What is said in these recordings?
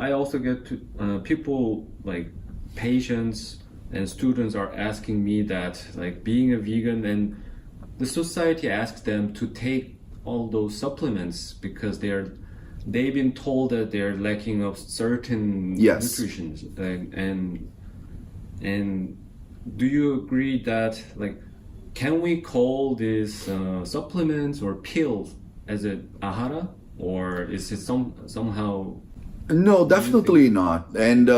I also get to people like patients and students are asking me that like being a vegan, and the society asks them to take all those supplements because they've been told that they're lacking of certain nutrition, and do you agree that like can we call these supplements or pills as a ahara, or is it somehow? No, definitely not. And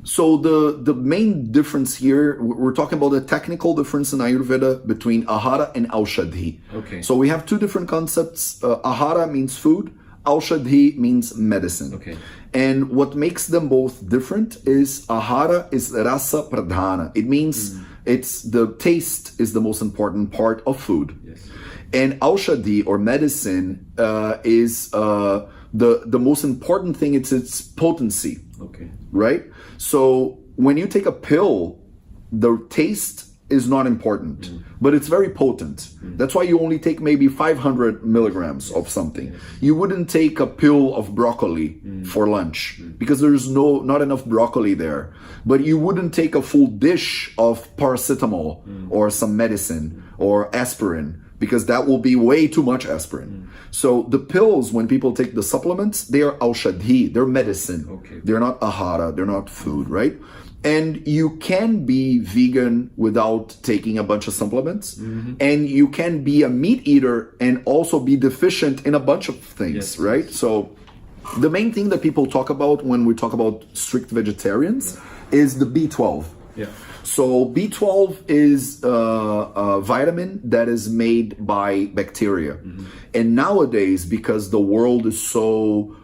so the main difference here, we're talking about the technical difference in Ayurveda between ahara and aushadhi. Okay. So we have two different concepts. Ahara means food, aushadhi means medicine. Okay. And what makes them both different is ahara is rasa pradhana. It means it's the taste is the most important part of food. Yes. And aushadhi or medicine is the most important thing. It's its potency. Okay. Right? So when you take a pill, the taste is not important, but it's very potent. That's why you only take maybe 500 milligrams of something. You wouldn't take a pill of broccoli for lunch because there's not enough broccoli there. But you wouldn't take a full dish of paracetamol or some medicine or aspirin, because that will be way too much aspirin. So the pills, when people take the supplements, they are aushadhi, they're medicine. Okay. They're not ahara, they're not food, right? And you can be vegan without taking a bunch of supplements. And you can be a meat eater and also be deficient in a bunch of things, right? So the main thing that people talk about when we talk about strict vegetarians is the B12. Yeah. So B12 is a vitamin that is made by bacteria. And nowadays, because the world is so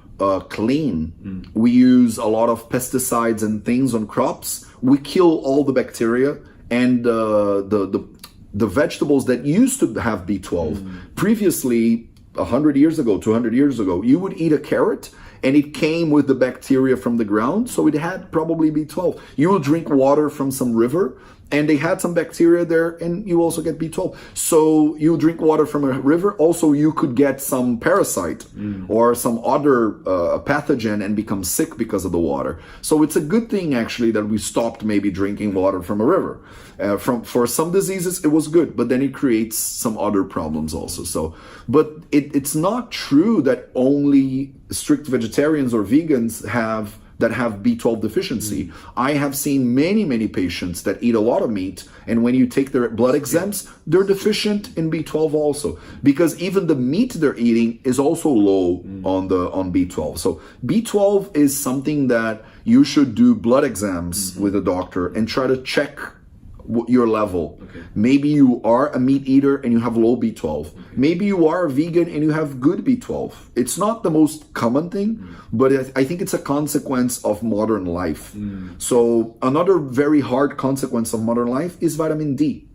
clean, we use a lot of pesticides and things on crops. We kill all the bacteria, and the vegetables that used to have B12 previously, 100 years ago, 200 years ago, you would eat a carrot and it came with the bacteria from the ground, so it had probably B12. You will drink water from some river and they had some bacteria there, and you also get B12. So you drink water from a river, also you could get some parasite or some other pathogen and become sick because of the water. So it's a good thing actually that we stopped maybe drinking water from a river. For some diseases it was good, but then it creates some other problems also. So, but it's not true that only strict vegetarians or vegans have B12 deficiency. I have seen many patients that eat a lot of meat, and when you take their blood exams, they're deficient in B12 also, because even the meat they're eating is also low on B12. So B12 is something that you should do blood exams with a doctor and try to check your level. Maybe you are a meat eater and you have low B12. Maybe you are a vegan and you have good B12. It's not the most common thing, but I think it's a consequence of modern life. So another very hard consequence of modern life is vitamin D.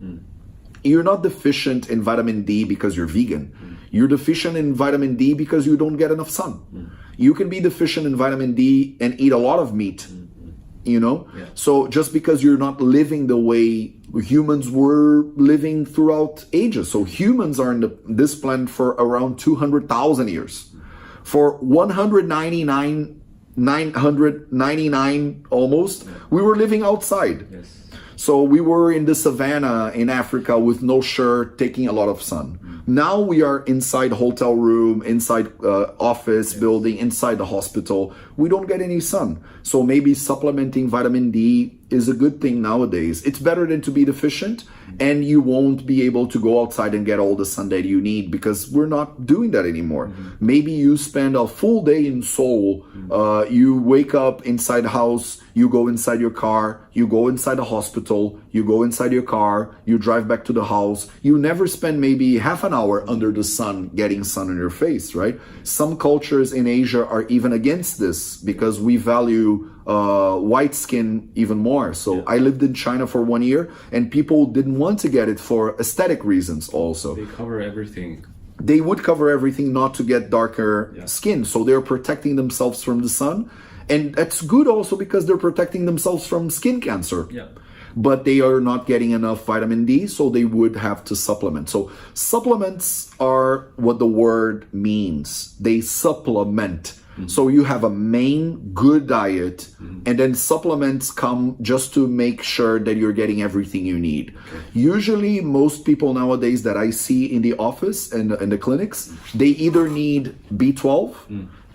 You're not deficient in vitamin D because you're vegan. You're deficient in vitamin D because you don't get enough sun. You can be deficient in vitamin D and eat a lot of meat. You know, so just because you're not living the way humans were living throughout ages. So humans are in this planet for around 200,000 years. For 999 almost, we were living outside. So we were in the savannah in Africa with no shirt, taking a lot of sun. Now we are inside hotel room, inside office building, inside the hospital. We don't get any sun. So maybe supplementing vitamin D is a good thing nowadays. It's better than to be deficient, and you won't be able to go outside and get all the sun that you need, because we're not doing that anymore. Maybe you spend a full day in Seoul. You wake up inside the house, you go inside your car, you go inside the hospital, you go inside your car, you drive back to the house. You never spend maybe half an hour under the sun getting sun on your face, right? Some cultures in Asia are even against this because we value white skin even more. So I lived in China for 1 year, and people didn't want to get it for aesthetic reasons also. They cover everything. They would cover everything not to get darker skin. So they're protecting themselves from the sun. And that's good also because they're protecting themselves from skin cancer. But they are not getting enough vitamin D, so they would have to supplement. So supplements are what the word means. They supplement. So you have a main good diet, and then supplements come just to make sure that you're getting everything you need. Usually, most people nowadays that I see in the office and in the clinics, they either need B12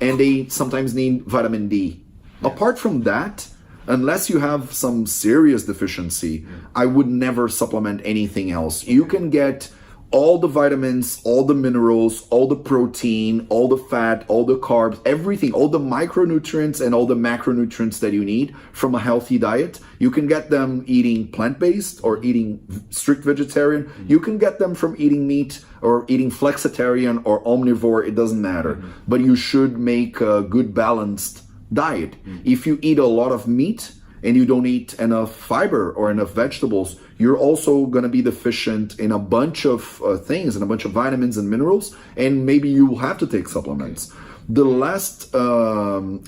and they sometimes need vitamin D. Apart from that, unless you have some serious deficiency, I would never supplement anything else. You can get all the vitamins, all the minerals, all the protein, all the fat, all the carbs, everything, all the micronutrients and all the macronutrients that you need from a healthy diet. You can get them eating plant-based or eating strict vegetarian. You can get them from eating meat or eating flexitarian or omnivore. It doesn't matter. But you should make a good balanced diet. If you eat a lot of meat and you don't eat enough fiber or enough vegetables, you're also going to be deficient in a bunch of things and a bunch of vitamins and minerals, and maybe you will have to take supplements. The last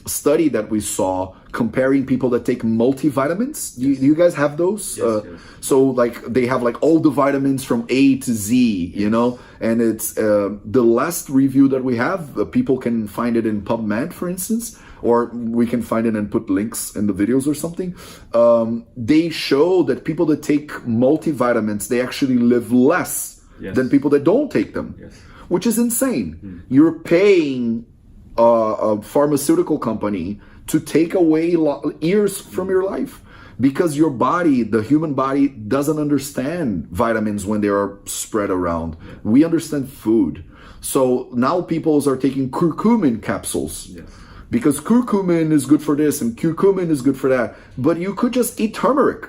study that we saw comparing people that take multivitamins, do you guys have those? Yes. So like they have like all the vitamins from A to Z, you know, and it's the last review that we have, people can find it in PubMed, for instance, or we can find it and put links in the videos or something. They show that people that take multivitamins, they actually live less than people that don't take them, which is insane. You're paying a pharmaceutical company to take away years from your life because your body, the human body, doesn't understand vitamins when they are spread around. We understand food. So now people are taking curcumin capsules. Because curcumin is good for this and curcumin is good for that. But you could just eat turmeric.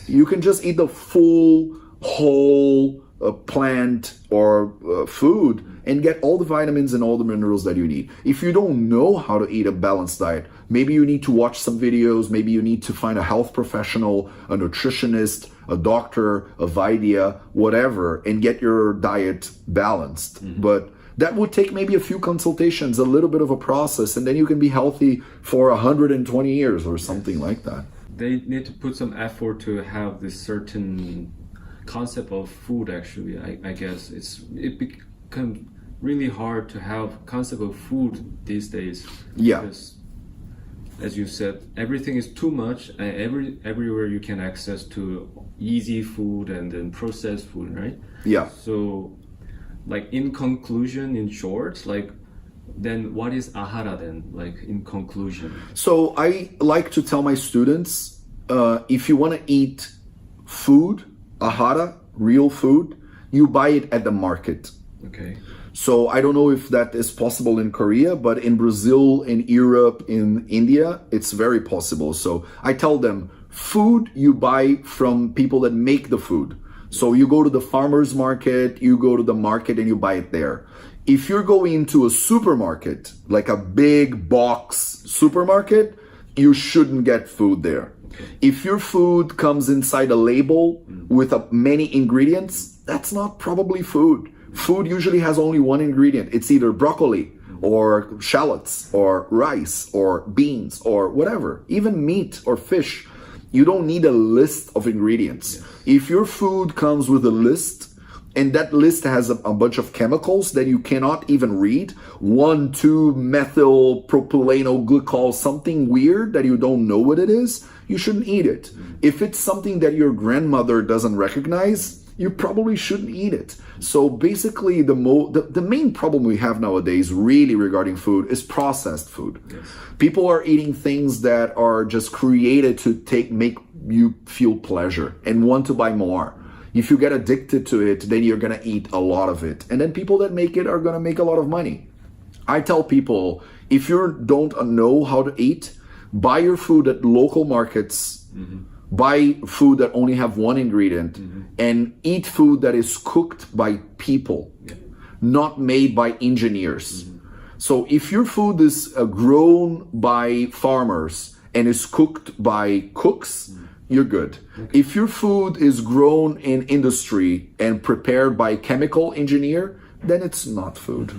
You can just eat the full, whole plant or food and get all the vitamins and all the minerals that you need. If you don't know how to eat a balanced diet, maybe you need to watch some videos, maybe you need to find a health professional, a nutritionist, a doctor, a Vidya, whatever, and get your diet balanced. But that would take maybe a few consultations, a little bit of a process, and then you can be healthy for 120 years or something like that. They need to put some effort to have this certain concept of food. Actually, I guess it becomes really hard to have concept of food these days. Because, as you said, everything is too much. Everywhere you can access to easy food and then processed food, right? So, like in conclusion, in short, like then what is ahara then? Like in conclusion. So I like to tell my students, if you want to eat food, ahara, real food, you buy it at the market. So I don't know if that is possible in Korea, but in Brazil, in Europe, in India, it's very possible. So I tell them, food you buy from people that make the food. So you go to the farmer's market, you go to the market and you buy it there. If you're going into a supermarket, like a big box supermarket, you shouldn't get food there. If your food comes inside a label with many ingredients, that's not probably food. Food usually has only one ingredient. It's either broccoli or shallots or rice or beans or whatever, even meat or fish. You don't need a list of ingredients. If your food comes with a list, and that list has a bunch of chemicals that you cannot even read, 1,2-methyl propyleno glycol, something weird that you don't know what it is, you shouldn't eat it. If it's something that your grandmother doesn't recognize, you probably shouldn't eat it. So basically, the main problem we have nowadays really regarding food is processed food. People are eating things that are just created to make you feel pleasure and want to buy more. If you get addicted to it, then you're gonna eat a lot of it. And then people that make it are gonna make a lot of money. I tell people, if you don't know how to eat, buy your food at local markets, buy food that only have one ingredient, and eat food that is cooked by people, not made by engineers. So if your food is grown by farmers and is cooked by cooks, you're good. If your food is grown in industry and prepared by a chemical engineer, then it's not food.